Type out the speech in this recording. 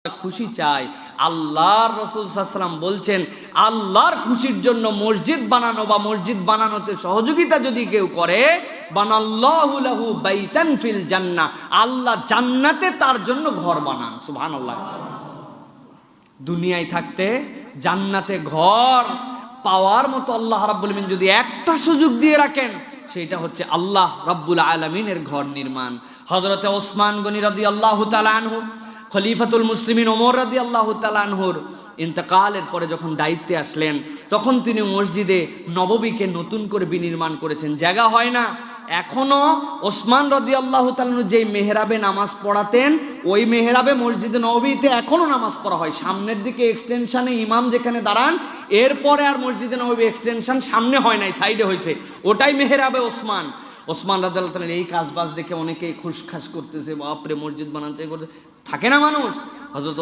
খুশি চাই। আল্লাহর রাসূল সাল্লাল্লাহু আলাইহি ওয়াসাল্লাম বলছেন, আল্লাহর খুশির জন্য মসজিদ বানানো বা মসজিদ বানানোতে সহযোগিতা যদি কেউ করে, বানাল্লাহু লাহু বাইতান ফিল জান্নাহ, আল্লাহ জান্নাতে তার জন্য ঘর বানান। সুবহানাল্লাহ। দুনিয়ায় থাকতে জান্নাতে ঘর পাওয়ার মতো আল্লাহ রাব্বুল আলামিন যদি একটা সুযোগ দিয়ে রাখেন, সেটা হচ্ছে আল্লাহ রাব্বুল আলামিনের ঘর নির্মাণ। হযরতে ওসমান গনি রাদিয়াল্লাহু তাআলা আনহু, খলিফাতুল মুসলিমিন ওমর রাদিয়াল্লাহু তাআলা আনহুর ইন্তেকালের পরে যখন দায়িত্বে আসলেন, তখন তিনি মসজিদে নববীকে নতুন করে বিনির্মাণ করেছেন। জায়গা হয় না। এখনো ওসমান রাদিয়াল্লাহু তাআলা আনহু যেই মেহরাবে নামাজ পড়াতেন, ওই মেহরাবে মসজিদে নববীতে এখনো নামাজ পড়া হয়। সামনের দিকে এক্সটেনশনে ইমাম যেখানে দাঁড়ান, এরপরে আর মসজিদে নববী এক্সটেনশন সামনে হয় নাই, সাইডে হয়েছে, ওটাই মেহরাবে ওসমান রাদিয়াল্লাহু তাআলা। এই কাজবাজ দেখে অনেকেই খুশখাস করতেছে, বাপরে মসজিদ বানাতে করতে থাকে না মানুষ। হযরত